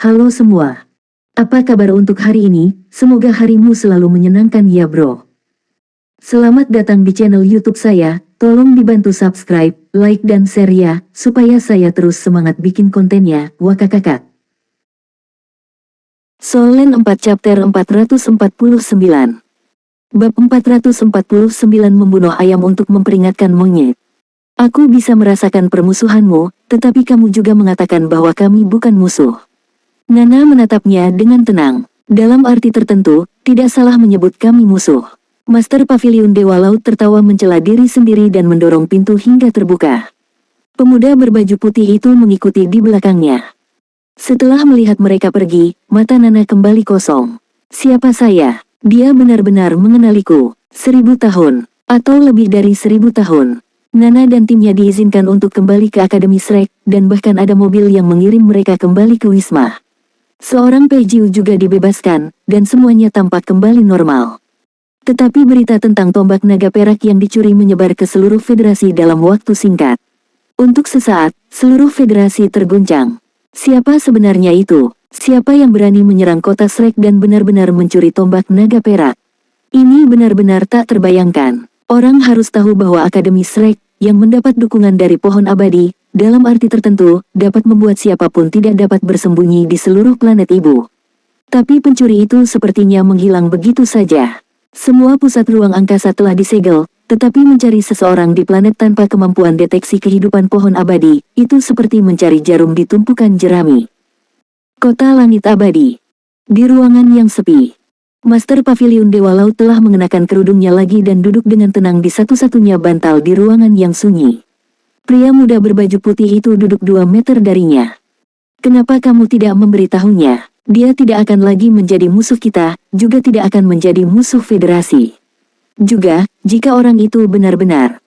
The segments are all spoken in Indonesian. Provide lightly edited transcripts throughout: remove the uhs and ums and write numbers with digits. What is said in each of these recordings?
Halo semua. Apa kabar untuk hari ini? Semoga harimu selalu menyenangkan ya bro. Selamat datang di channel YouTube saya. Tolong dibantu subscribe, like dan share ya, supaya saya terus semangat bikin kontennya. Wakakakak. Solen 4 chapter 449. Bab 449 membunuh ayam untuk memperingatkan monyet. Aku bisa merasakan permusuhanmu, tetapi kamu juga mengatakan bahwa kami bukan musuh. Nana menatapnya dengan tenang. Dalam arti tertentu, tidak salah menyebut kami musuh. Master Pavilion Dewa Laut tertawa mencela diri sendiri dan mendorong pintu hingga terbuka. Pemuda berbaju putih itu mengikuti di belakangnya. Setelah melihat mereka pergi, mata Nana kembali kosong. Siapa saya? Dia benar-benar mengenaliku. 1000 tahun, atau lebih dari 1000 tahun. Nana dan timnya diizinkan untuk kembali ke Akademi Shrek, dan bahkan ada mobil yang mengirim mereka kembali ke Wisma. Seorang Pejiu juga dibebaskan, dan semuanya tampak kembali normal. Tetapi berita tentang tombak naga perak yang dicuri menyebar ke seluruh federasi dalam waktu singkat. Untuk sesaat, seluruh federasi terguncang. Siapa sebenarnya itu? Siapa yang berani menyerang kota Shrek dan benar-benar mencuri tombak naga perak? Ini benar-benar tak terbayangkan. Orang harus tahu bahwa Akademi Shrek, yang mendapat dukungan dari pohon abadi, dalam arti tertentu, dapat membuat siapapun tidak dapat bersembunyi di seluruh planet ibu. Tapi pencuri itu sepertinya menghilang begitu saja. Semua pusat ruang angkasa telah disegel, tetapi mencari seseorang di planet tanpa kemampuan deteksi kehidupan pohon abadi, itu seperti mencari jarum di tumpukan jerami. Kota Langit Abadi. Di ruangan yang sepi, Master Pavilion Dewa Laut telah mengenakan kerudungnya lagi dan duduk dengan tenang di satu-satunya bantal di ruangan yang sunyi. Pria muda berbaju putih itu duduk 2 meter darinya. Kenapa kamu tidak memberitahunya? Dia tidak akan lagi menjadi musuh kita, juga tidak akan menjadi musuh federasi. Juga, jika orang itu benar-benar.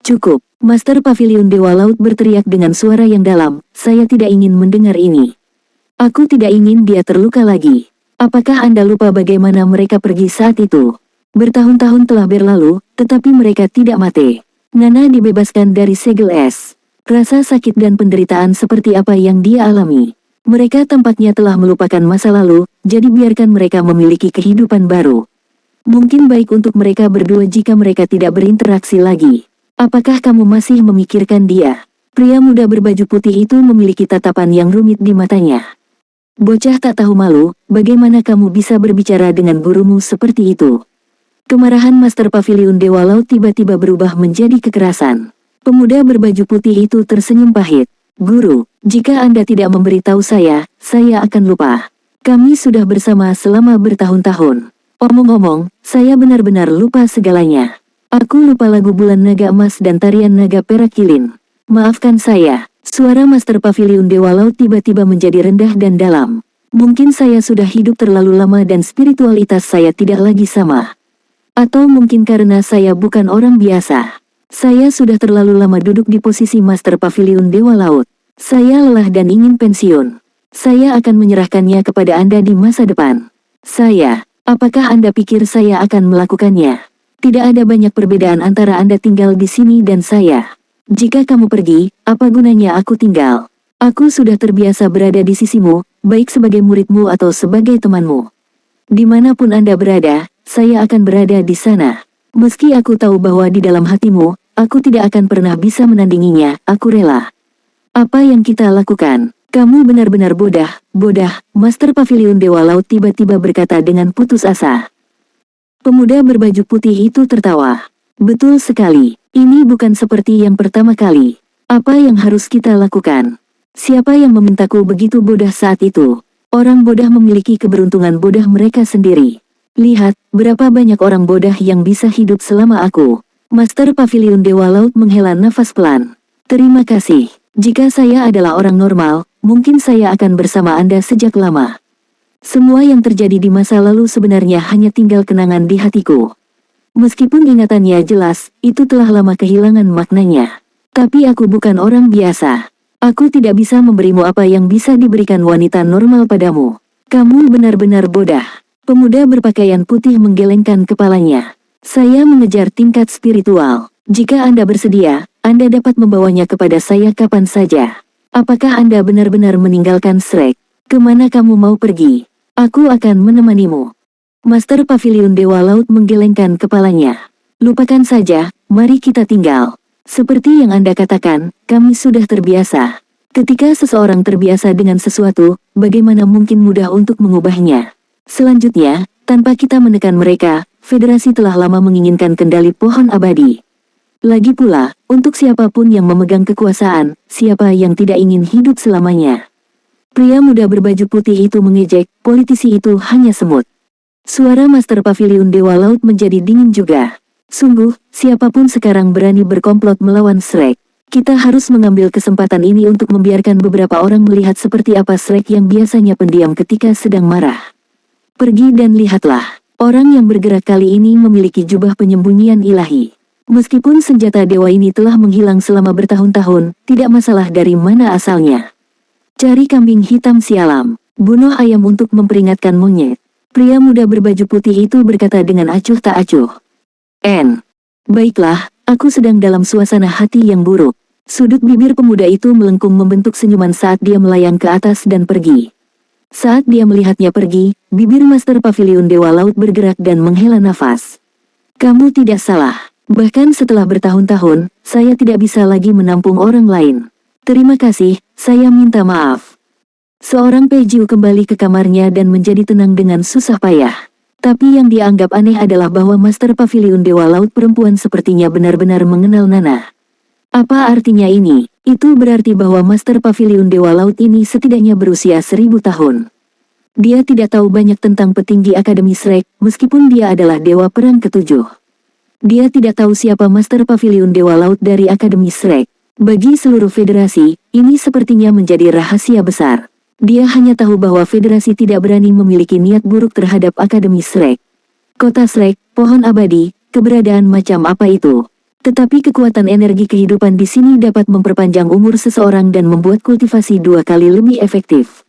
Cukup, Master Pavilion Dewa Laut berteriak dengan suara yang dalam, saya tidak ingin mendengar ini. Aku tidak ingin dia terluka lagi. Apakah Anda lupa bagaimana mereka pergi saat itu? Bertahun-tahun telah berlalu, tetapi mereka tidak mati. Nana dibebaskan dari segel es. Rasa sakit dan penderitaan seperti apa yang dia alami. Mereka tampaknya telah melupakan masa lalu, jadi biarkan mereka memiliki kehidupan baru. Mungkin baik untuk mereka berdua jika mereka tidak berinteraksi lagi. Apakah kamu masih memikirkan dia? Pria muda berbaju putih itu memiliki tatapan yang rumit di matanya. Bocah tak tahu malu, bagaimana kamu bisa berbicara dengan gurumu seperti itu? Kemarahan Master Pavilion Dewa Laut tiba-tiba berubah menjadi kekerasan. Pemuda berbaju putih itu tersenyum pahit. Guru, jika Anda tidak memberitahu saya akan lupa. Kami sudah bersama selama bertahun-tahun. Omong-omong, saya benar-benar lupa segalanya. Aku lupa lagu Bulan Naga Emas dan tarian naga perak kilin. Maafkan saya. Suara Master Pavilion Dewa Laut tiba-tiba menjadi rendah dan dalam. Mungkin saya sudah hidup terlalu lama dan spiritualitas saya tidak lagi sama. Atau mungkin karena saya bukan orang biasa. Saya sudah terlalu lama duduk di posisi Master Pavilion Dewa Laut. Saya lelah dan ingin pensiun. Saya akan menyerahkannya kepada Anda di masa depan. Apakah Anda pikir saya akan melakukannya? Tidak ada banyak perbedaan antara Anda tinggal di sini dan saya. Jika kamu pergi, apa gunanya aku tinggal? Aku sudah terbiasa berada di sisimu, baik sebagai muridmu atau sebagai temanmu. Dimanapun Anda berada, saya akan berada di sana. Meski aku tahu bahwa di dalam hatimu, aku tidak akan pernah bisa menandinginya, aku rela. Apa yang kita lakukan? Kamu benar-benar bodoh. Master Pavilion Dewa Laut tiba-tiba berkata dengan putus asa. Pemuda berbaju putih itu tertawa. Betul sekali, ini bukan seperti yang pertama kali. Apa yang harus kita lakukan? Siapa yang memintaku begitu bodoh saat itu? Orang bodoh memiliki keberuntungan bodoh mereka sendiri. Lihat, berapa banyak orang bodoh yang bisa hidup selama aku. Master Pavilion Dewa Laut menghela nafas pelan. Terima kasih. Jika saya adalah orang normal, mungkin saya akan bersama Anda sejak lama. Semua yang terjadi di masa lalu sebenarnya hanya tinggal kenangan di hatiku. Meskipun ingatannya jelas, itu telah lama kehilangan maknanya. Tapi aku bukan orang biasa. Aku tidak bisa memberimu apa yang bisa diberikan wanita normal padamu. Kamu benar-benar bodoh. Pemuda berpakaian putih menggelengkan kepalanya. Saya mengejar tingkat spiritual. Jika Anda bersedia, Anda dapat membawanya kepada saya kapan saja. Apakah Anda benar-benar meninggalkan Shrek? Kemana kamu mau pergi? Aku akan menemanimu. Master Pavilion Dewa Laut menggelengkan kepalanya. Lupakan saja, mari kita tinggal. Seperti yang Anda katakan, kami sudah terbiasa. Ketika seseorang terbiasa dengan sesuatu, bagaimana mungkin mudah untuk mengubahnya? Selanjutnya, tanpa kita menekan mereka, Federasi telah lama menginginkan kendali pohon abadi. Lagi pula, untuk siapapun yang memegang kekuasaan, siapa yang tidak ingin hidup selamanya? Pria muda berbaju putih itu mengejek, politisi itu hanya semut. Suara Master Pavilion Dewa Laut menjadi dingin juga. Sungguh, siapapun sekarang berani berkomplot melawan Shrek. Kita harus mengambil kesempatan ini untuk membiarkan beberapa orang melihat seperti apa Shrek yang biasanya pendiam ketika sedang marah. Pergi dan lihatlah. Orang yang bergerak kali ini memiliki jubah penyembunyian ilahi. Meskipun senjata dewa ini telah menghilang selama bertahun-tahun, tidak masalah dari mana asalnya. Cari kambing hitam sialam, bunuh ayam untuk memperingatkan monyet. Pria muda berbaju putih itu berkata dengan acuh tak acuh. Baiklah, aku sedang dalam suasana hati yang buruk. Sudut bibir pemuda itu melengkung membentuk senyuman saat dia melayang ke atas dan pergi. Saat dia melihatnya pergi, bibir Master Pavilion Dewa Laut bergerak dan menghela nafas. Kamu tidak salah. Bahkan setelah bertahun-tahun, saya tidak bisa lagi menampung orang lain. Terima kasih, saya minta maaf. Seorang Pejiu kembali ke kamarnya dan menjadi tenang dengan susah payah. Tapi yang dia anggap aneh adalah bahwa Master Pavilion Dewa Laut perempuan sepertinya benar-benar mengenal Nana. Apa artinya ini? Itu berarti bahwa Master Pavilion Dewa Laut ini setidaknya berusia 1000 tahun. Dia tidak tahu banyak tentang petinggi Akademi Shrek, meskipun dia adalah Dewa Perang ke-7. Dia tidak tahu siapa Master Pavilion Dewa Laut dari Akademi Shrek. Bagi seluruh federasi, ini sepertinya menjadi rahasia besar. Dia hanya tahu bahwa federasi tidak berani memiliki niat buruk terhadap Akademi Shrek. Kota Shrek, pohon abadi, keberadaan macam apa itu? Tetapi kekuatan energi kehidupan di sini dapat memperpanjang umur seseorang dan membuat kultivasi 2 kali lebih efektif.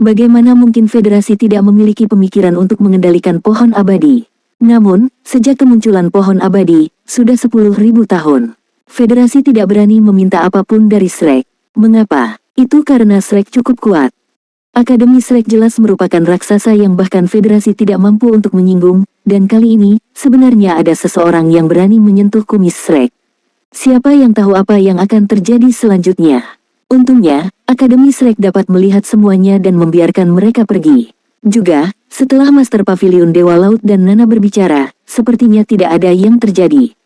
Bagaimana mungkin federasi tidak memiliki pemikiran untuk mengendalikan pohon abadi? Namun, sejak kemunculan pohon abadi, sudah 10.000 tahun. Federasi tidak berani meminta apapun dari Shrek. Mengapa? Itu karena Shrek cukup kuat. Akademi Shrek jelas merupakan raksasa yang bahkan federasi tidak mampu untuk menyinggung, dan kali ini, sebenarnya ada seseorang yang berani menyentuh kumis Shrek. Siapa yang tahu apa yang akan terjadi selanjutnya? Untungnya, Akademi Shrek dapat melihat semuanya dan membiarkan mereka pergi. Juga, setelah Master Pavilion Dewa Laut dan Nana berbicara, sepertinya tidak ada yang terjadi.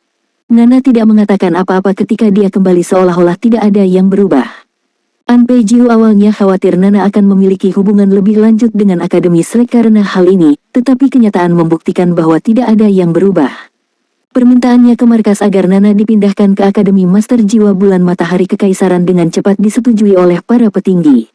Nana tidak mengatakan apa-apa ketika dia kembali seolah-olah tidak ada yang berubah. An Pejiu awalnya khawatir Nana akan memiliki hubungan lebih lanjut dengan Akademi Shrek karena hal ini, tetapi kenyataan membuktikan bahwa tidak ada yang berubah. Permintaannya ke markas agar Nana dipindahkan ke Akademi Master Jiwa Bulan Matahari Kekaisaran dengan cepat disetujui oleh para petinggi.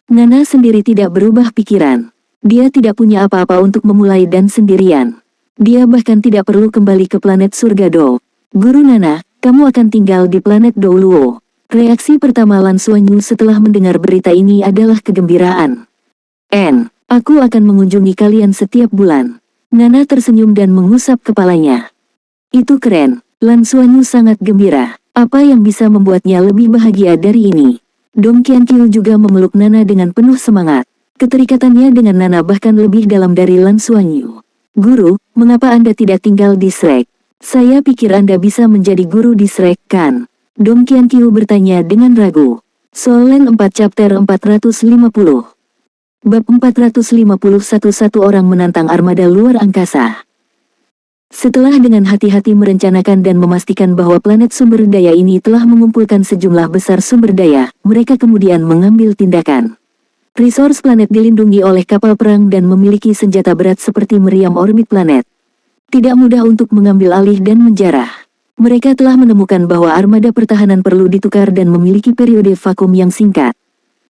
Nana sendiri tidak berubah pikiran. Dia tidak punya apa-apa untuk memulai dan sendirian. Dia bahkan tidak perlu kembali ke planet Surga Do. Guru Nana, kamu akan tinggal di planet Douluo. Reaksi pertama Lan Xuanyu setelah mendengar berita ini adalah kegembiraan. Aku akan mengunjungi kalian setiap bulan. Nana tersenyum dan mengusap kepalanya. Itu keren. Lan Xuanyu sangat gembira. Apa yang bisa membuatnya lebih bahagia dari ini? Dong Qianqiu juga memeluk Nana dengan penuh semangat. Keterikatannya dengan Nana bahkan lebih dalam dari Lan Xuanyu. Guru, mengapa Anda tidak tinggal di Shrek? Saya pikir Anda bisa menjadi guru di Shrek, kan? Dong Qianqiu bertanya dengan ragu. Solen 4 chapter 450. Bab 451 Satu orang menantang armada luar angkasa. Setelah dengan hati-hati merencanakan dan memastikan bahwa planet sumber daya ini telah mengumpulkan sejumlah besar sumber daya, mereka kemudian mengambil tindakan. Resource planet dilindungi oleh kapal perang dan memiliki senjata berat seperti meriam orbit planet. Tidak mudah untuk mengambil alih dan menjarah. Mereka telah menemukan bahwa armada pertahanan perlu ditukar dan memiliki periode vakum yang singkat.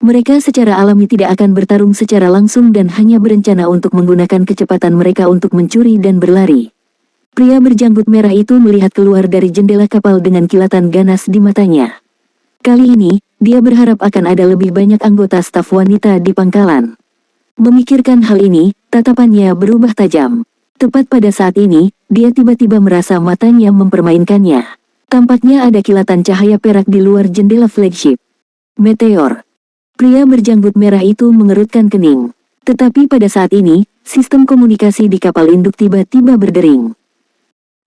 Mereka secara alami tidak akan bertarung secara langsung dan hanya berencana untuk menggunakan kecepatan mereka untuk mencuri dan berlari. Pria berjanggut merah itu melihat keluar dari jendela kapal dengan kilatan ganas di matanya. Kali ini, dia berharap akan ada lebih banyak anggota staf wanita di pangkalan. Memikirkan hal ini, tatapannya berubah tajam. Tepat pada saat ini, dia tiba-tiba merasa matanya mempermainkannya. Tampaknya ada kilatan cahaya perak di luar jendela flagship. Meteor. Pria berjanggut merah itu mengerutkan kening. Tetapi pada saat ini, sistem komunikasi di kapal induk tiba-tiba berdering.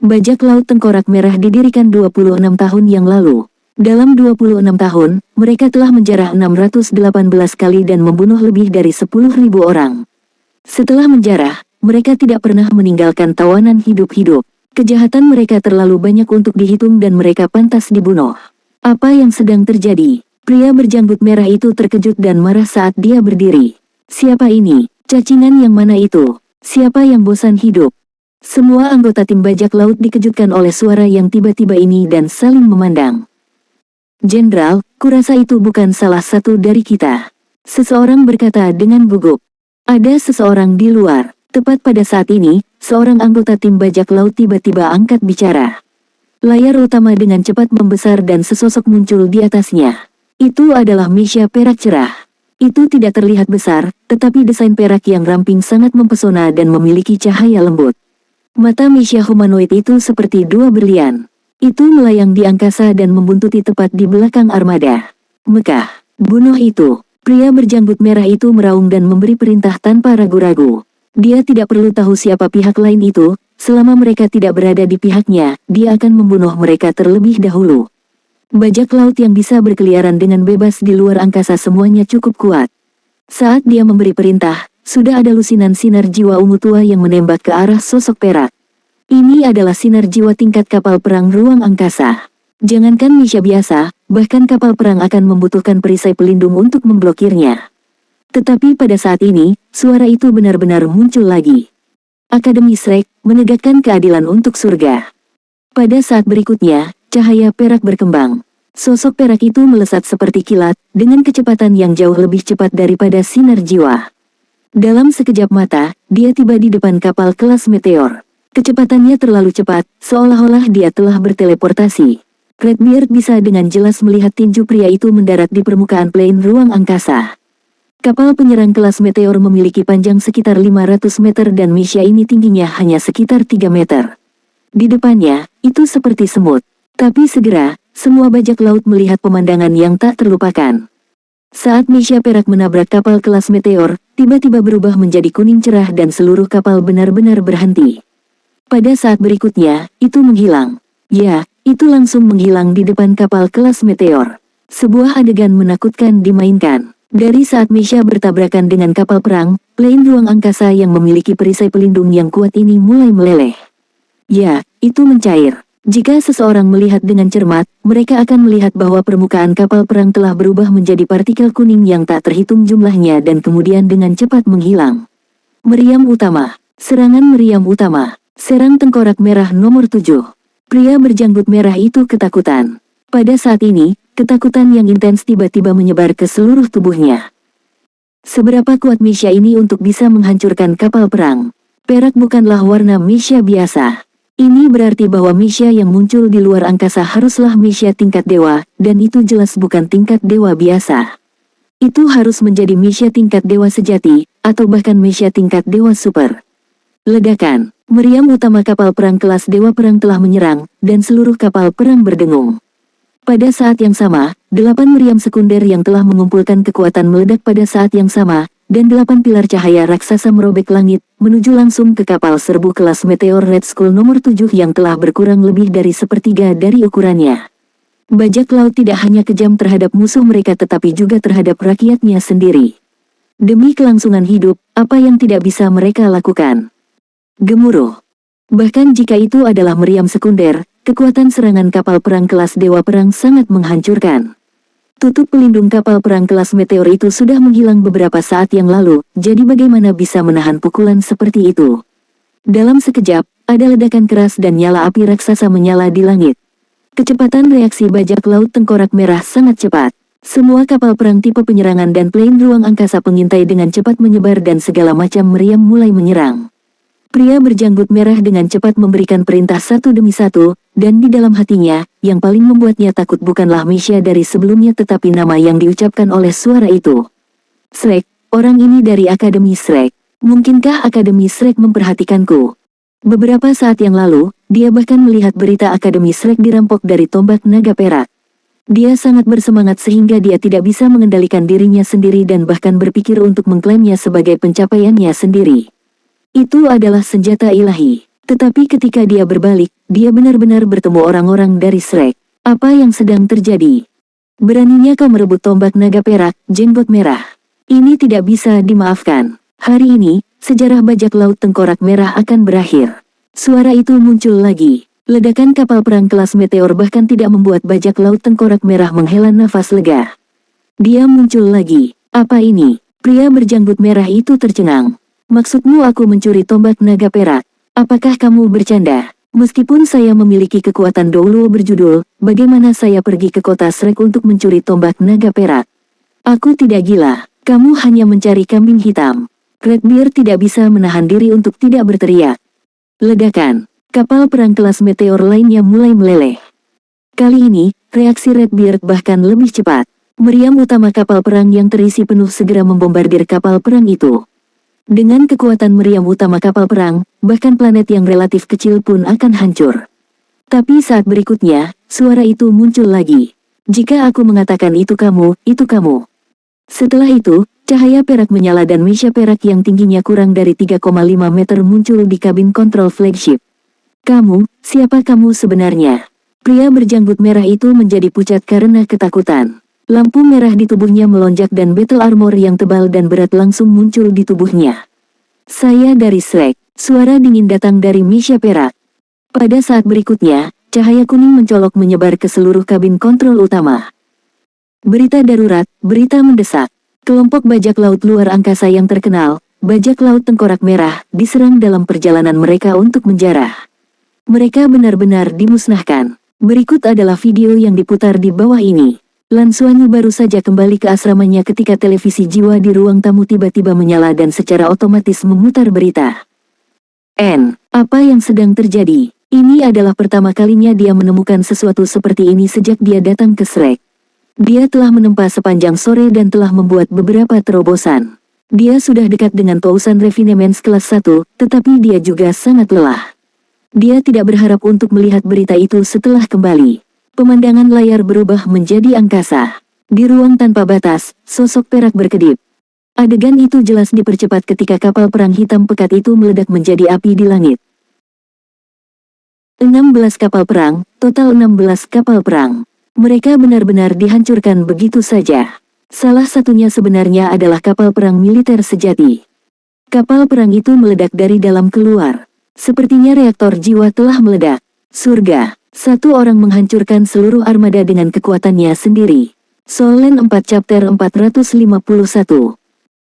Bajak laut tengkorak merah didirikan 26 tahun yang lalu. Dalam 26 tahun, mereka telah menjarah 618 kali dan membunuh lebih dari 10.000 orang. Setelah menjarah, mereka tidak pernah meninggalkan tawanan hidup-hidup. Kejahatan mereka terlalu banyak untuk dihitung dan mereka pantas dibunuh. Apa yang sedang terjadi? Pria berjanggut merah itu terkejut dan marah saat dia berdiri. Siapa ini? Cacingan yang mana itu? Siapa yang bosan hidup? Semua anggota tim bajak laut dikejutkan oleh suara yang tiba-tiba ini dan saling memandang. Jenderal, kurasa itu bukan salah satu dari kita. Seseorang berkata dengan gugup. Ada seseorang di luar. Tepat pada saat ini, seorang anggota tim bajak laut tiba-tiba angkat bicara. Layar utama dengan cepat membesar dan sesosok muncul di atasnya. Itu adalah Misha perak cerah. Itu tidak terlihat besar, tetapi desain perak yang ramping sangat mempesona dan memiliki cahaya lembut. Mata Misha humanoid itu seperti dua berlian. Itu melayang di angkasa dan membuntuti tepat di belakang armada. Mekah, bunuh itu. Pria berjanggut merah itu meraung dan memberi perintah tanpa ragu-ragu. Dia tidak perlu tahu siapa pihak lain itu, selama mereka tidak berada di pihaknya, dia akan membunuh mereka terlebih dahulu. Bajak laut yang bisa berkeliaran dengan bebas di luar angkasa semuanya cukup kuat. Saat dia memberi perintah, sudah ada lusinan sinar jiwa ungu tua yang menembak ke arah sosok perak. Ini adalah sinar jiwa tingkat kapal perang ruang angkasa. Jangankan Misha biasa, bahkan kapal perang akan membutuhkan perisai pelindung untuk memblokirnya. Tetapi pada saat ini, suara itu benar-benar muncul lagi. Akademi Shrek, menegakkan keadilan untuk surga. Pada saat berikutnya, cahaya perak berkembang. Sosok perak itu melesat seperti kilat, dengan kecepatan yang jauh lebih cepat daripada sinar jiwa. Dalam sekejap mata, dia tiba di depan kapal kelas meteor. Kecepatannya terlalu cepat, seolah-olah dia telah berteleportasi. Redbeard bisa dengan jelas melihat tinju pria itu mendarat di permukaan plane ruang angkasa. Kapal penyerang kelas meteor memiliki panjang sekitar 500 meter dan Misha ini tingginya hanya sekitar 3 meter. Di depannya, itu seperti semut. Tapi segera, semua bajak laut melihat pemandangan yang tak terlupakan. Saat Misha perak menabrak kapal kelas meteor, tiba-tiba berubah menjadi kuning cerah dan seluruh kapal benar-benar berhenti. Pada saat berikutnya, itu menghilang. Ya, itu langsung menghilang di depan kapal kelas meteor. Sebuah adegan menakutkan dimainkan. Dari saat Misha bertabrakan dengan kapal perang, plane ruang angkasa yang memiliki perisai pelindung yang kuat ini mulai meleleh. Ya, itu mencair. Jika seseorang melihat dengan cermat, mereka akan melihat bahwa permukaan kapal perang telah berubah menjadi partikel kuning yang tak terhitung jumlahnya dan kemudian dengan cepat menghilang. Meriam utama. Serangan meriam utama. Serang tengkorak merah nomor 7. Pria berjanggut merah itu ketakutan. Pada saat ini, ketakutan yang intens tiba-tiba menyebar ke seluruh tubuhnya. Seberapa kuat Misha ini untuk bisa menghancurkan kapal perang? Perak bukanlah warna Misha biasa. Ini berarti bahwa Misha yang muncul di luar angkasa haruslah Misha tingkat dewa, dan itu jelas bukan tingkat dewa biasa. Itu harus menjadi Misha tingkat dewa sejati, atau bahkan Misha tingkat dewa super. Ledakan, meriam utama kapal perang kelas dewa perang telah menyerang, dan seluruh kapal perang berdengung. Pada saat yang sama, 8 meriam sekunder yang telah mengumpulkan kekuatan meledak pada saat yang sama, dan 8 pilar cahaya raksasa merobek langit, menuju langsung ke kapal serbu kelas Meteor Red Skull nomor 7 yang telah berkurang lebih dari sepertiga dari ukurannya. Bajak laut tidak hanya kejam terhadap musuh mereka tetapi juga terhadap rakyatnya sendiri. Demi kelangsungan hidup, apa yang tidak bisa mereka lakukan? Gemuruh. Bahkan jika itu adalah meriam sekunder, kekuatan serangan kapal perang kelas Dewa Perang sangat menghancurkan. Tutup pelindung kapal perang kelas Meteor itu sudah menghilang beberapa saat yang lalu, jadi bagaimana bisa menahan pukulan seperti itu? Dalam sekejap, ada ledakan keras dan nyala api raksasa menyala di langit. Kecepatan reaksi bajak laut tengkorak merah sangat cepat. Semua kapal perang tipe penyerangan dan plane ruang angkasa pengintai dengan cepat menyebar dan segala macam meriam mulai menyerang. Pria berjanggut merah dengan cepat memberikan perintah satu demi satu, dan di dalam hatinya, yang paling membuatnya takut bukanlah Misha dari sebelumnya tetapi nama yang diucapkan oleh suara itu. Shrek, orang ini dari Akademi Shrek. Mungkinkah Akademi Shrek memperhatikanku? Beberapa saat yang lalu, dia bahkan melihat berita Akademi Shrek dirampok dari tombak naga perak. Dia sangat bersemangat sehingga dia tidak bisa mengendalikan dirinya sendiri dan bahkan berpikir untuk mengklaimnya sebagai pencapaiannya sendiri. Itu adalah senjata ilahi. Tetapi ketika dia berbalik, dia benar-benar bertemu orang-orang dari Shrek. Apa yang sedang terjadi? Beraninya kau merebut tombak naga perak, jenggot merah. Ini tidak bisa dimaafkan. Hari ini, sejarah bajak laut tengkorak merah akan berakhir. Suara itu muncul lagi. Ledakan kapal perang kelas meteor bahkan tidak membuat bajak laut tengkorak merah menghela nafas lega. Dia muncul lagi. Apa ini? Pria berjanggut merah itu tercengang. Maksudmu aku mencuri tombak naga perak? Apakah kamu bercanda? Meskipun saya memiliki kekuatan Douluo berjudul, bagaimana saya pergi ke kota Shrek untuk mencuri tombak naga perak? Aku tidak gila, kamu hanya mencari kambing hitam. Redbeard tidak bisa menahan diri untuk tidak berteriak. Ledakan, kapal perang kelas meteor lainnya mulai meleleh. Kali ini, reaksi Redbeard bahkan lebih cepat. Meriam utama kapal perang yang terisi penuh segera membombardir kapal perang itu. Dengan kekuatan meriam utama kapal perang, bahkan planet yang relatif kecil pun akan hancur. Tapi saat berikutnya, suara itu muncul lagi. Jika aku mengatakan itu kamu, itu kamu. Setelah itu, cahaya perak menyala dan meja perak yang tingginya kurang dari 3,5 meter muncul di kabin kontrol flagship. Kamu, siapa kamu sebenarnya? Pria berjanggut merah itu menjadi pucat karena ketakutan. Lampu merah di tubuhnya melonjak dan battle armor yang tebal dan berat langsung muncul di tubuhnya. Saya dari Shrek, suara dingin datang dari meja perak. Pada saat berikutnya, cahaya kuning mencolok menyebar ke seluruh kabin kontrol utama. Berita darurat, berita mendesak. Kelompok bajak laut luar angkasa yang terkenal, bajak laut tengkorak merah, diserang dalam perjalanan mereka untuk menjarah. Mereka benar-benar dimusnahkan. Berikut adalah video yang diputar di bawah ini. Lan Xuanyu baru saja kembali ke asramanya ketika televisi jiwa di ruang tamu tiba-tiba menyala dan secara otomatis memutar berita. Apa yang sedang terjadi? Ini adalah pertama kalinya dia menemukan sesuatu seperti ini sejak dia datang ke Shrek. Dia telah menempa sepanjang sore dan telah membuat beberapa terobosan. Dia sudah dekat dengan Pousan Refinements kelas 1, tetapi dia juga sangat lelah. Dia tidak berharap untuk melihat berita itu setelah kembali. Pemandangan layar berubah menjadi angkasa. Di ruang tanpa batas, sosok perak berkedip. Adegan itu jelas dipercepat ketika kapal perang hitam pekat itu meledak menjadi api di langit. 16 kapal perang, total 16 kapal perang. Mereka benar-benar dihancurkan begitu saja. Salah satunya sebenarnya adalah kapal perang militer sejati. Kapal perang itu meledak dari dalam keluar. Sepertinya reaktor jiwa telah meledak. Surga. Satu orang menghancurkan seluruh armada dengan kekuatannya sendiri. Solen 4 Chapter 451.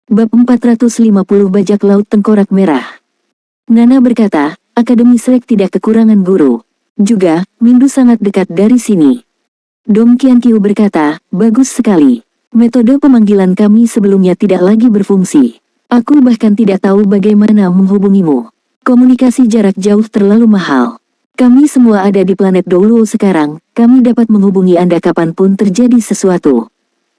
Bab 450 Bajak Laut Tengkorak Merah. Nana berkata, Akademi Shrek tidak kekurangan guru. Juga, Mindu sangat dekat dari sini. Dong Qianqiu berkata, bagus sekali. Metode pemanggilan kami sebelumnya tidak lagi berfungsi. Aku bahkan tidak tahu bagaimana menghubungimu. Komunikasi jarak jauh terlalu mahal. Kami semua ada di planet Douluo sekarang, kami dapat menghubungi Anda kapanpun terjadi sesuatu.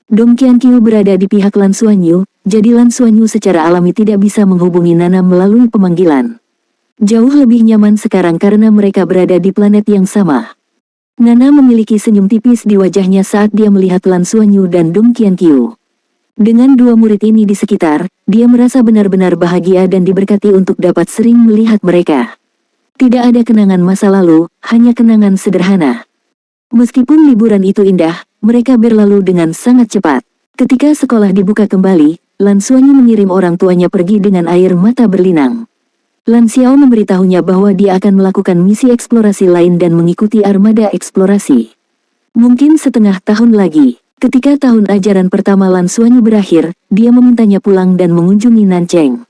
Dong Qianqiu berada di pihak Lan Xuanyu, jadi Lan Xuanyu secara alami tidak bisa menghubungi Nana melalui pemanggilan. Jauh lebih nyaman sekarang karena mereka berada di planet yang sama. Nana memiliki senyum tipis di wajahnya saat dia melihat Lan Xuanyu dan Dong Qianqiu. Dengan dua murid ini di sekitar, dia merasa benar-benar bahagia dan diberkati untuk dapat sering melihat mereka. Tidak ada kenangan masa lalu, hanya kenangan sederhana. Meskipun liburan itu indah, mereka berlalu dengan sangat cepat. Ketika sekolah dibuka kembali, Lan Xuanyu mengirim orang tuanya pergi dengan air mata berlinang. Lan Xiao memberitahunya bahwa dia akan melakukan misi eksplorasi lain dan mengikuti armada eksplorasi. Mungkin setengah tahun lagi, ketika tahun ajaran pertama Lan Xuanyu berakhir, dia memintanya pulang dan mengunjungi Nancheng.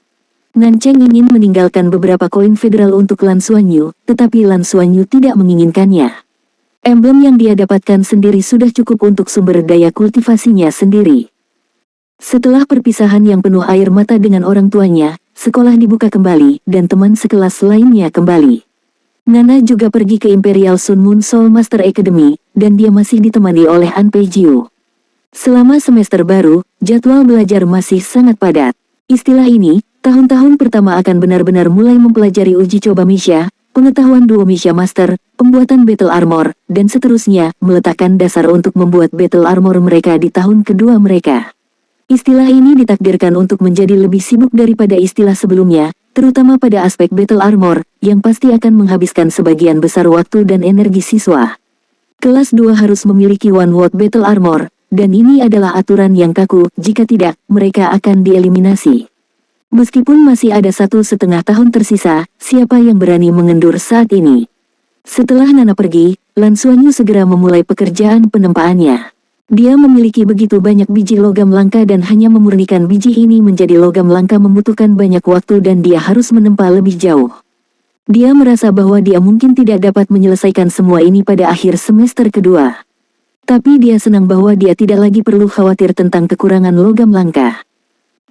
Nancheng ingin meninggalkan beberapa koin federal untuk Lan Xuanyu, tetapi Lan Xuanyu tidak menginginkannya. Emblem yang dia dapatkan sendiri sudah cukup untuk sumber daya kultivasinya sendiri. Setelah perpisahan yang penuh air mata dengan orang tuanya, sekolah dibuka kembali, dan teman sekelas lainnya kembali. Nana juga pergi ke Imperial Sun Moon Soul Master Academy, dan dia masih ditemani oleh An Peijiu. Selama semester baru, jadwal belajar masih sangat padat. Istilah ini, tahun-tahun pertama akan benar-benar mulai mempelajari uji coba Misha, pengetahuan duo Misha Master, pembuatan Battle Armor, dan seterusnya, meletakkan dasar untuk membuat Battle Armor mereka di tahun kedua mereka. Istilah ini ditakdirkan untuk menjadi lebih sibuk daripada istilah sebelumnya, terutama pada aspek Battle Armor, yang pasti akan menghabiskan sebagian besar waktu dan energi siswa. Kelas 2 harus memiliki One World Battle Armor, dan ini adalah aturan yang kaku, jika tidak, mereka akan dieliminasi. Meskipun masih ada 1,5 tahun tersisa, siapa yang berani mengendur saat ini? Setelah Nana pergi, Lan Xuanyu segera memulai pekerjaan penempaannya. Dia memiliki begitu banyak biji logam langka dan hanya memurnikan biji ini menjadi logam langka membutuhkan banyak waktu dan dia harus menempa lebih jauh. Dia merasa bahwa dia mungkin tidak dapat menyelesaikan semua ini pada akhir semester kedua. Tapi dia senang bahwa dia tidak lagi perlu khawatir tentang kekurangan logam langka.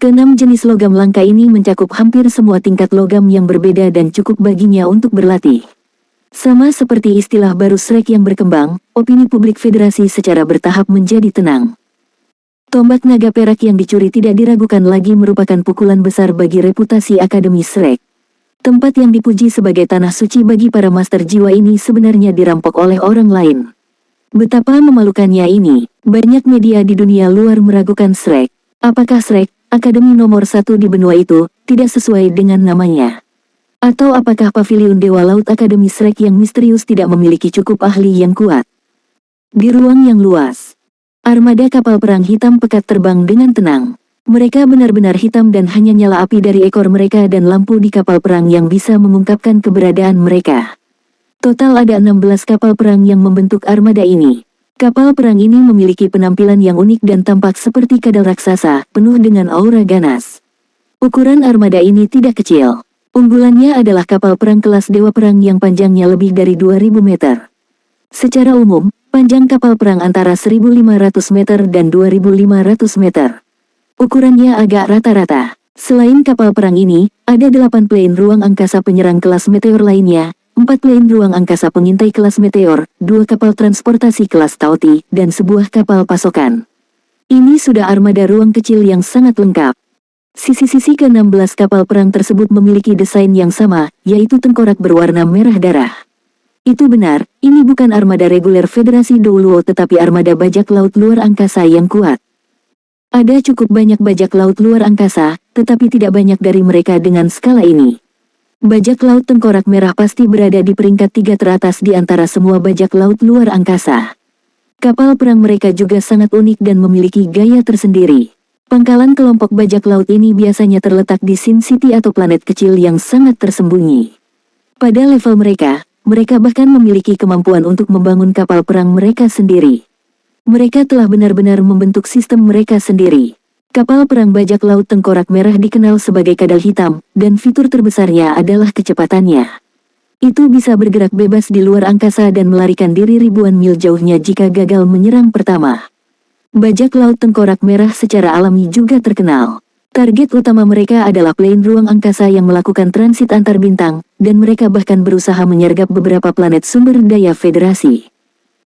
Keenam jenis logam langka ini mencakup hampir semua tingkat logam yang berbeda dan cukup baginya untuk berlatih. Sama seperti istilah baru Shrek yang berkembang, opini publik federasi secara bertahap menjadi tenang. Tombak naga perak yang dicuri tidak diragukan lagi merupakan pukulan besar bagi reputasi Akademi Shrek. Tempat yang dipuji sebagai tanah suci bagi para master jiwa ini sebenarnya dirampok oleh orang lain. Betapa memalukannya ini, banyak media di dunia luar meragukan Shrek. Apakah Shrek, Akademi nomor 1 di benua itu, tidak sesuai dengan namanya? Atau apakah Paviliun Dewa Laut Akademi Shrek yang misterius tidak memiliki cukup ahli yang kuat? Di ruang yang luas, armada kapal perang hitam pekat terbang dengan tenang. Mereka benar-benar hitam dan hanya nyala api dari ekor mereka dan lampu di kapal perang yang bisa mengungkapkan keberadaan mereka. Total ada 16 kapal perang yang membentuk armada ini. Kapal perang ini memiliki penampilan yang unik dan tampak seperti kadal raksasa, penuh dengan aura ganas. Ukuran armada ini tidak kecil. Unggulannya adalah kapal perang kelas Dewa Perang yang panjangnya lebih dari 2000 meter. Secara umum, panjang kapal perang antara 1500 meter dan 2500 meter. Ukurannya agak rata-rata. Selain kapal perang ini, ada 8 plane ruang angkasa penyerang kelas Meteor lainnya, 4 plane ruang angkasa pengintai kelas Meteor, 2 kapal transportasi kelas Tauti, dan sebuah kapal pasokan. Ini sudah armada ruang kecil yang sangat lengkap. Sisi-sisi ke-16 kapal perang tersebut memiliki desain yang sama, yaitu tengkorak berwarna merah darah. Itu benar, ini bukan armada reguler Federasi Douluo tetapi armada bajak laut luar angkasa yang kuat. Ada cukup banyak bajak laut luar angkasa, tetapi tidak banyak dari mereka dengan skala ini. Bajak laut tengkorak merah pasti berada di peringkat 3 teratas di antara semua bajak laut luar angkasa. Kapal perang mereka juga sangat unik dan memiliki gaya tersendiri. Pangkalan kelompok bajak laut ini biasanya terletak di Sin City atau planet kecil yang sangat tersembunyi. Pada level mereka bahkan memiliki kemampuan untuk membangun kapal perang mereka sendiri. Mereka telah benar-benar membentuk sistem mereka sendiri. Kapal perang bajak laut tengkorak merah dikenal sebagai kadal hitam, dan fitur terbesarnya adalah kecepatannya. Itu bisa bergerak bebas di luar angkasa dan melarikan diri ribuan mil jauhnya jika gagal menyerang pertama. Bajak laut tengkorak merah secara alami juga terkenal. Target utama mereka adalah plane ruang angkasa yang melakukan transit antar bintang, dan mereka bahkan berusaha menyergap beberapa planet sumber daya Federasi.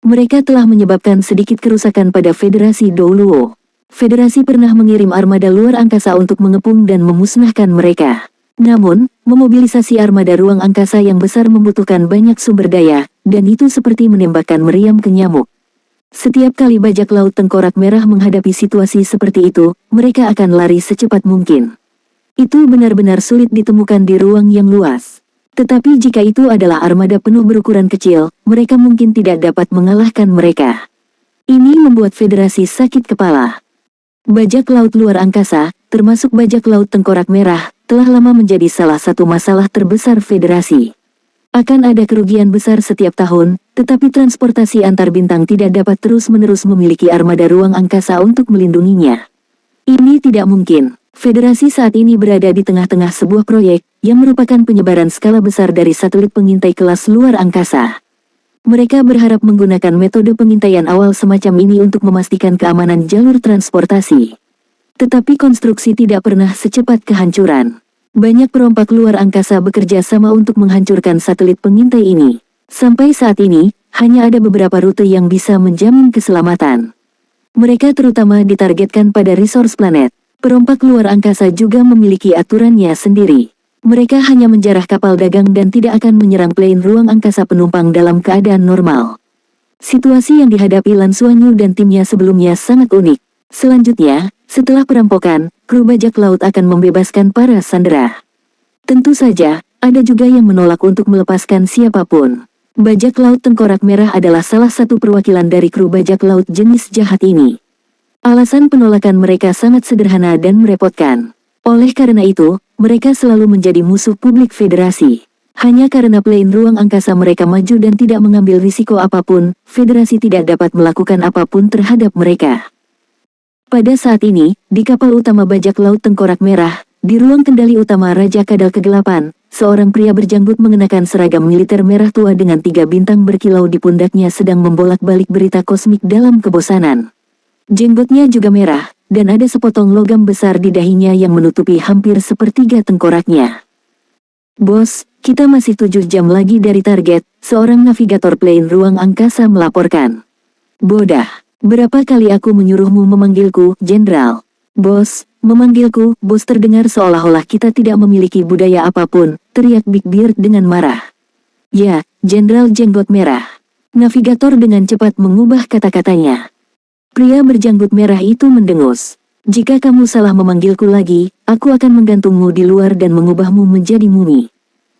Mereka telah menyebabkan sedikit kerusakan pada Federasi Douluo. Federasi pernah mengirim armada luar angkasa untuk mengepung dan memusnahkan mereka. Namun, memobilisasi armada ruang angkasa yang besar membutuhkan banyak sumber daya, dan itu seperti menembakkan meriam ke nyamuk. Setiap kali bajak laut tengkorak merah menghadapi situasi seperti itu, mereka akan lari secepat mungkin. Itu benar-benar sulit ditemukan di ruang yang luas. Tetapi jika itu adalah armada penuh berukuran kecil, mereka mungkin tidak dapat mengalahkan mereka. Ini membuat Federasi sakit kepala. Bajak laut luar angkasa, termasuk bajak laut tengkorak merah, telah lama menjadi salah satu masalah terbesar Federasi. Akan ada kerugian besar setiap tahun, tetapi transportasi antar bintang tidak dapat terus-menerus memiliki armada ruang angkasa untuk melindunginya. Ini tidak mungkin. Federasi saat ini berada di tengah-tengah sebuah proyek, yang merupakan penyebaran skala besar dari satelit pengintai kelas luar angkasa. Mereka berharap menggunakan metode pengintaian awal semacam ini untuk memastikan keamanan jalur transportasi. Tetapi konstruksi tidak pernah secepat kehancuran. Banyak perompak luar angkasa bekerja sama untuk menghancurkan satelit pengintai ini. Sampai saat ini, hanya ada beberapa rute yang bisa menjamin keselamatan. Mereka terutama ditargetkan pada resource planet. Perompak luar angkasa juga memiliki aturannya sendiri. Mereka hanya menjarah kapal dagang dan tidak akan menyerang plane ruang angkasa penumpang dalam keadaan normal. Situasi yang dihadapi Lan Xuanyu dan timnya sebelumnya sangat unik. Selanjutnya, setelah perampokan, kru bajak laut akan membebaskan para sandera. Tentu saja, ada juga yang menolak untuk melepaskan siapapun. Bajak laut tengkorak merah adalah salah satu perwakilan dari kru bajak laut jenis jahat ini. Alasan penolakan mereka sangat sederhana dan merepotkan. Oleh karena itu, mereka selalu menjadi musuh publik federasi. Hanya karena plane ruang angkasa mereka maju dan tidak mengambil risiko apapun, federasi tidak dapat melakukan apapun terhadap mereka. Pada saat ini, di kapal utama bajak laut tengkorak merah, di ruang kendali utama Raja Kadal Kegelapan, seorang pria berjanggut mengenakan seragam militer merah tua dengan 3 bintang berkilau di pundaknya sedang membolak-balik berita kosmik dalam kebosanan. Jenggotnya juga merah, dan ada sepotong logam besar di dahinya yang menutupi hampir sepertiga tengkoraknya. "Bos, kita masih 7 jam lagi dari target," seorang navigator plane ruang angkasa melaporkan. "Bodah, berapa kali aku menyuruhmu memanggilku, Jenderal?" "Bos, memanggilku, bos terdengar seolah-olah kita tidak memiliki budaya apapun," teriak Big Beard dengan marah. "Ya, Jenderal Jenggot Merah." Navigator dengan cepat mengubah kata-katanya. Pria berjanggut merah itu mendengus. "Jika kamu salah memanggilku lagi, aku akan menggantungmu di luar dan mengubahmu menjadi mumi."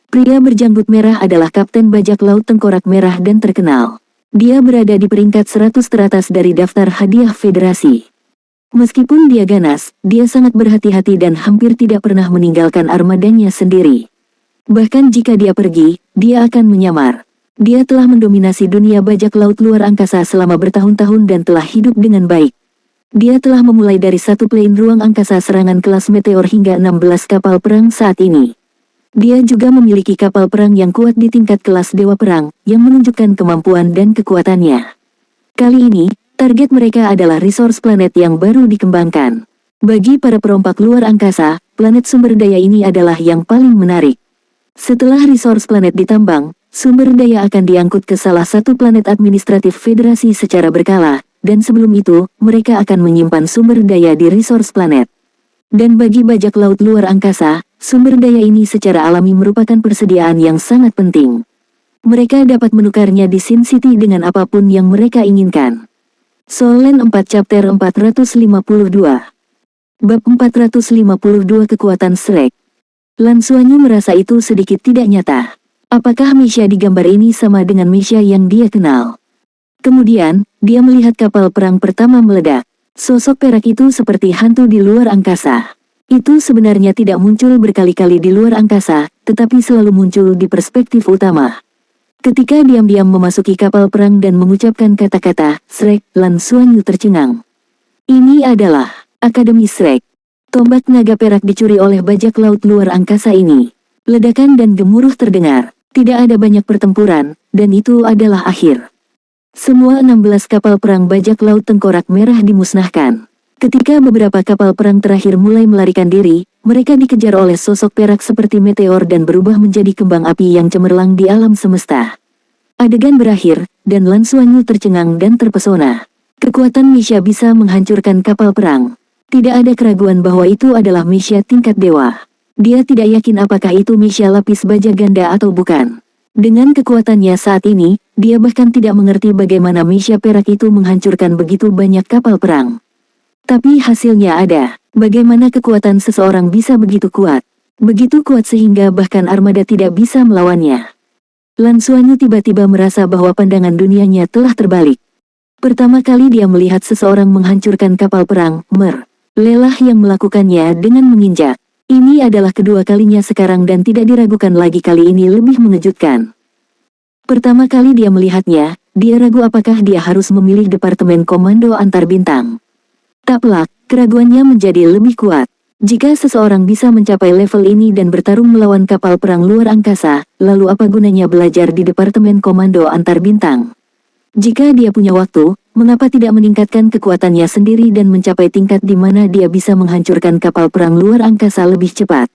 Pria berjanggut merah adalah Kapten Bajak Laut Tengkorak Merah dan terkenal. Dia berada di peringkat 100 teratas dari daftar hadiah federasi. Meskipun dia ganas, dia sangat berhati-hati dan hampir tidak pernah meninggalkan armadanya sendiri. Bahkan jika dia pergi, dia akan menyamar. Dia telah mendominasi dunia bajak laut luar angkasa selama bertahun-tahun dan telah hidup dengan baik. Dia telah memulai dari satu plane ruang angkasa serangan kelas meteor hingga 16 kapal perang saat ini. Dia juga memiliki kapal perang yang kuat di tingkat kelas Dewa Perang, yang menunjukkan kemampuan dan kekuatannya. Kali ini, target mereka adalah resource planet yang baru dikembangkan. Bagi para perompak luar angkasa, planet sumber daya ini adalah yang paling menarik. Setelah resource planet ditambang, sumber daya akan diangkut ke salah satu planet administratif federasi secara berkala, dan sebelum itu, mereka akan menyimpan sumber daya di resource planet. Dan bagi bajak laut luar angkasa, sumber daya ini secara alami merupakan persediaan yang sangat penting. Mereka dapat menukarnya di Sin City dengan apapun yang mereka inginkan. Solen 4 Chapter 452 Bab 452 Kekuatan Shrek. Lan Xuanyu merasa itu sedikit tidak nyata. Apakah Misha di gambar ini sama dengan Misha yang dia kenal? Kemudian, dia melihat kapal perang pertama meledak. Sosok perak itu seperti hantu di luar angkasa. Itu sebenarnya tidak muncul berkali-kali di luar angkasa, tetapi selalu muncul di perspektif utama. Ketika diam-diam memasuki kapal perang dan mengucapkan kata-kata, "Shrek," Lan Xuanyu tercengang. Ini adalah Akademi Shrek. Tombak naga perak dicuri oleh bajak laut luar angkasa ini. Ledakan dan gemuruh terdengar. Tidak ada banyak pertempuran, dan itu adalah akhir. Semua 16 kapal perang bajak laut tengkorak merah dimusnahkan. Ketika beberapa kapal perang terakhir mulai melarikan diri, mereka dikejar oleh sosok perak seperti meteor dan berubah menjadi kembang api yang cemerlang di alam semesta. Adegan berakhir, dan Lan Xuanyu tercengang dan terpesona. Kekuatan Misha bisa menghancurkan kapal perang. Tidak ada keraguan bahwa itu adalah Misha tingkat dewa. Dia tidak yakin apakah itu Misha lapis baja ganda atau bukan. Dengan kekuatannya saat ini, dia bahkan tidak mengerti bagaimana Misha perak itu menghancurkan begitu banyak kapal perang. Tapi hasilnya ada. Bagaimana kekuatan seseorang bisa begitu kuat? Begitu kuat sehingga bahkan armada tidak bisa melawannya. Lan Xuanyu tiba-tiba merasa bahwa pandangan dunianya telah terbalik. Pertama kali dia melihat seseorang menghancurkan kapal perang, lelah yang melakukannya dengan menginjak. Ini adalah kedua kalinya sekarang dan tidak diragukan lagi kali ini lebih mengejutkan. Pertama kali dia melihatnya, dia ragu apakah dia harus memilih Departemen Komando Antar Bintang. Tak pelak, keraguannya menjadi lebih kuat. Jika seseorang bisa mencapai level ini dan bertarung melawan kapal perang luar angkasa, lalu apa gunanya belajar di Departemen Komando Antar Bintang? Jika dia punya waktu, mengapa tidak meningkatkan kekuatannya sendiri dan mencapai tingkat di mana dia bisa menghancurkan kapal perang luar angkasa lebih cepat?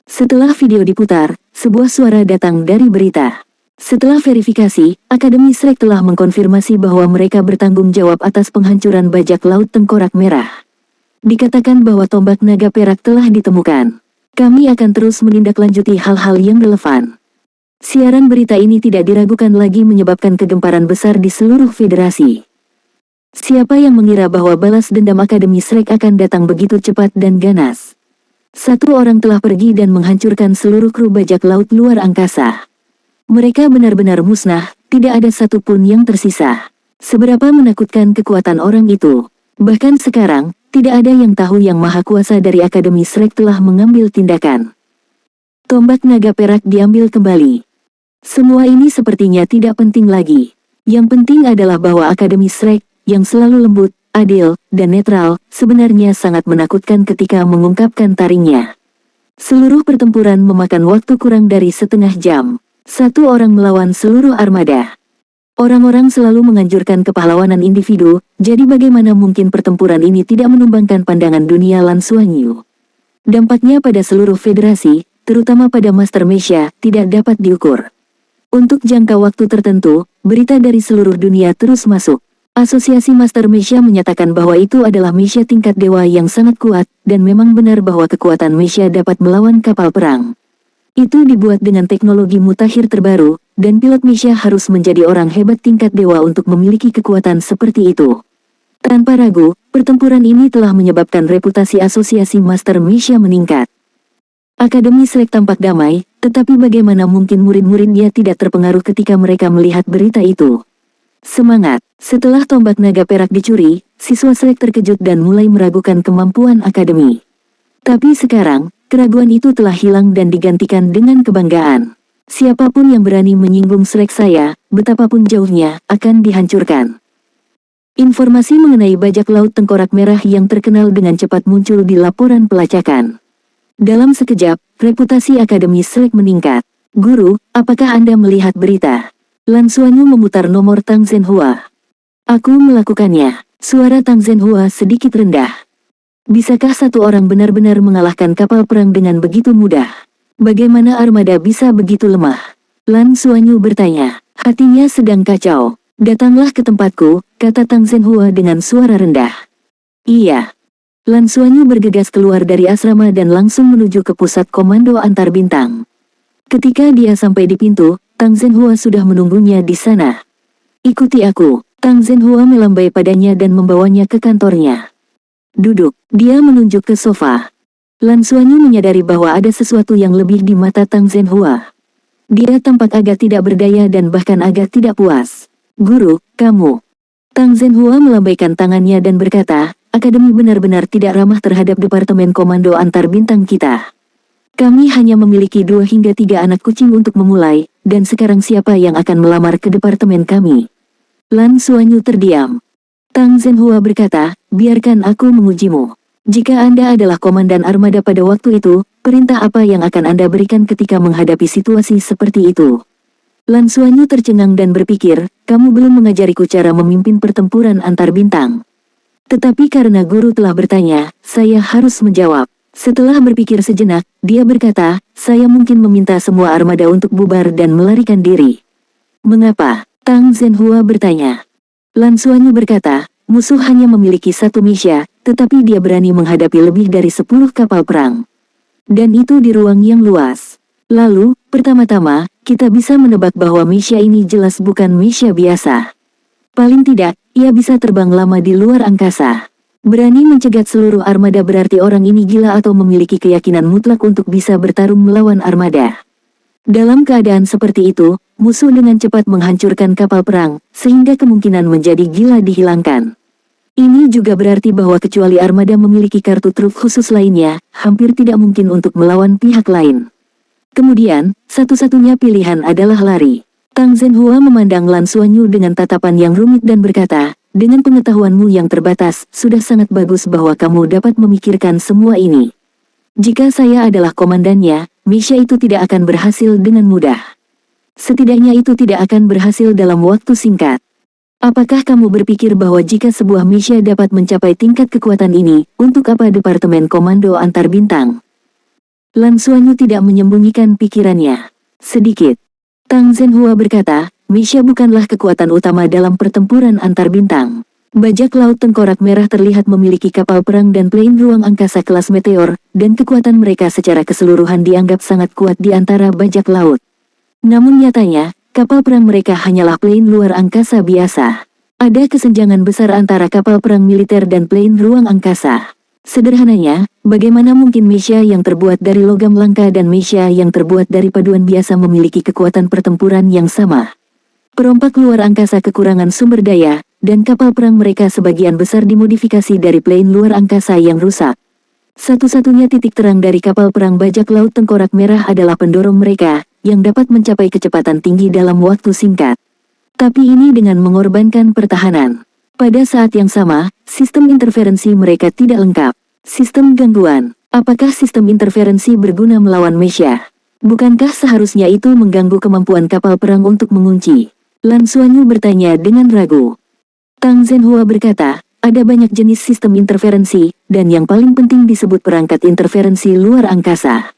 Setelah video diputar, sebuah suara datang dari berita. Setelah verifikasi, Akademi Shrek telah mengkonfirmasi bahwa mereka bertanggung jawab atas penghancuran bajak laut tengkorak merah. Dikatakan bahwa tombak naga perak telah ditemukan. Kami akan terus menindaklanjuti hal-hal yang relevan. Siaran berita ini tidak diragukan lagi menyebabkan kegemparan besar di seluruh federasi. Siapa yang mengira bahwa balas dendam Akademi Shrek akan datang begitu cepat dan ganas? Satu orang telah pergi dan menghancurkan seluruh kru bajak laut luar angkasa. Mereka benar-benar musnah, tidak ada satupun yang tersisa. Seberapa menakutkan kekuatan orang itu. Bahkan sekarang, tidak ada yang tahu yang maha kuasa dari Akademi Shrek telah mengambil tindakan. Tombak naga perak diambil kembali. Semua ini sepertinya tidak penting lagi. Yang penting adalah bahwa Akademi Shrek, yang selalu lembut, adil, dan netral, sebenarnya sangat menakutkan ketika mengungkapkan taringnya. Seluruh pertempuran memakan waktu kurang dari setengah jam. Satu orang melawan seluruh armada. Orang-orang selalu menganjurkan kepahlawanan individu, jadi bagaimana mungkin pertempuran ini tidak menumbangkan pandangan dunia Lan Xuanyu? Dampaknya pada seluruh federasi, terutama pada Master Mesha, tidak dapat diukur. Untuk jangka waktu tertentu, berita dari seluruh dunia terus masuk. Asosiasi Master Mesha menyatakan bahwa itu adalah Mesha tingkat dewa yang sangat kuat, dan memang benar bahwa kekuatan Mesha dapat melawan kapal perang. Itu dibuat dengan teknologi mutakhir terbaru, dan pilot Mesha harus menjadi orang hebat tingkat dewa untuk memiliki kekuatan seperti itu. Tanpa ragu, pertempuran ini telah menyebabkan reputasi asosiasi Master Mesha meningkat. Akademi Shrek tampak damai, tetapi bagaimana mungkin murid-muridnya tidak terpengaruh ketika mereka melihat berita itu? Semangat! Setelah tombak naga perak dicuri, siswa Shrek terkejut dan mulai meragukan kemampuan akademi. Tapi sekarang, keraguan itu telah hilang dan digantikan dengan kebanggaan. Siapapun yang berani menyinggung Shrek saya, betapapun jauhnya, akan dihancurkan. Informasi mengenai bajak laut tengkorak merah yang terkenal dengan cepat muncul di laporan pelacakan. Dalam sekejap, reputasi Akademi Shrek meningkat. Guru, apakah Anda melihat berita? Lan Xuanyu memutar nomor Tang Zhenhua. Aku melakukannya. Suara Tang Zhenhua sedikit rendah. Bisakah satu orang benar-benar mengalahkan kapal perang dengan begitu mudah? Bagaimana armada bisa begitu lemah? Lan Xuanyu bertanya. Hatinya sedang kacau. Datanglah ke tempatku, kata Tang Zhenhua dengan suara rendah. Iya. Lan Xuanyu bergegas keluar dari asrama dan langsung menuju ke pusat komando antar bintang. Ketika dia sampai di pintu, Tang Zhenhua sudah menunggunya di sana. Ikuti aku. Tang Zhenhua melambai padanya dan membawanya ke kantornya. Duduk. Dia menunjuk ke sofa. Lan Xuanyu menyadari bahwa ada sesuatu yang lebih di mata Tang Zhenhua. Dia tampak agak tidak berdaya dan bahkan agak tidak puas. Guru, kamu. Tang Zhenhua melambaikan tangannya dan berkata, Akademi benar-benar tidak ramah terhadap Departemen Komando Antar Bintang kita. Kami hanya memiliki 2 hingga 3 anak kucing untuk memulai, dan sekarang siapa yang akan melamar ke departemen kami? Lan Xuanyu terdiam. Tang Zhenhua berkata, biarkan aku mengujimu. Jika Anda adalah komandan armada pada waktu itu, perintah apa yang akan Anda berikan ketika menghadapi situasi seperti itu? Lan Xuanyu tercengang dan berpikir, kamu belum mengajariku cara memimpin pertempuran antar bintang. Tetapi karena guru telah bertanya, saya harus menjawab. Setelah berpikir sejenak, dia berkata, saya mungkin meminta semua armada untuk bubar dan melarikan diri. Mengapa? Tang Zhenhua bertanya. Lan Xuanyu berkata, musuh hanya memiliki 1 Mesha, tetapi dia berani menghadapi lebih dari 10 kapal perang. Dan itu di ruang yang luas. Lalu, pertama-tama, kita bisa menebak bahwa Mesha ini jelas bukan Mesha biasa. Paling tidak, ia bisa terbang lama di luar angkasa. Berani mencegat seluruh armada berarti orang ini gila atau memiliki keyakinan mutlak untuk bisa bertarung melawan armada. Dalam keadaan seperti itu, musuh dengan cepat menghancurkan kapal perang, sehingga kemungkinan menjadi gila dihilangkan. Ini juga berarti bahwa kecuali armada memiliki kartu truf khusus lainnya, hampir tidak mungkin untuk melawan pihak lain. Kemudian, satu-satunya pilihan adalah lari. Tang Zhenhua memandang Lan Xuanyu dengan tatapan yang rumit dan berkata, dengan pengetahuanmu yang terbatas, sudah sangat bagus bahwa kamu dapat memikirkan semua ini. Jika saya adalah komandannya, Mesha itu tidak akan berhasil dengan mudah. Setidaknya itu tidak akan berhasil dalam waktu singkat. Apakah kamu berpikir bahwa jika sebuah Mesha dapat mencapai tingkat kekuatan ini, untuk apa Departemen Komando Antar Bintang? Lan Xuanyu tidak menyembunyikan pikirannya. Sedikit. Tang Zhenhua berkata, Mesha bukanlah kekuatan utama dalam pertempuran antar bintang. Bajak laut tengkorak merah terlihat memiliki kapal perang dan plane ruang angkasa kelas meteor, dan kekuatan mereka secara keseluruhan dianggap sangat kuat di antara bajak laut. Namun nyatanya, kapal perang mereka hanyalah plane luar angkasa biasa. Ada kesenjangan besar antara kapal perang militer dan plane ruang angkasa. Sederhananya, bagaimana mungkin mesia yang terbuat dari logam langka dan mesia yang terbuat dari paduan biasa memiliki kekuatan pertempuran yang sama? Perompak luar angkasa kekurangan sumber daya, dan kapal perang mereka sebagian besar dimodifikasi dari plane luar angkasa yang rusak. Satu-satunya titik terang dari kapal perang bajak laut tengkorak merah adalah pendorong mereka, yang dapat mencapai kecepatan tinggi dalam waktu singkat. Tapi ini dengan mengorbankan pertahanan. Pada saat yang sama, sistem interferensi mereka tidak lengkap. Sistem gangguan. Apakah sistem interferensi berguna melawan mesia? Bukankah seharusnya itu mengganggu kemampuan kapal perang untuk mengunci? Lan Xuanyu bertanya dengan ragu. Tang Zhenhua berkata, ada banyak jenis sistem interferensi, dan yang paling penting disebut perangkat interferensi luar angkasa.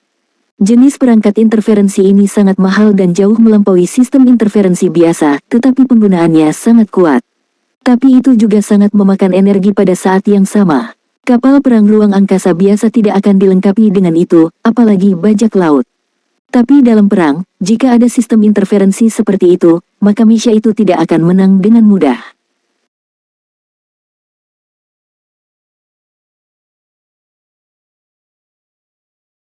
Jenis perangkat interferensi ini sangat mahal dan jauh melampaui sistem interferensi biasa, tetapi penggunaannya sangat kuat. Tapi itu juga sangat memakan energi pada saat yang sama. Kapal perang ruang angkasa biasa tidak akan dilengkapi dengan itu, apalagi bajak laut. Tapi dalam perang, jika ada sistem interferensi seperti itu, maka mesia itu tidak akan menang dengan mudah.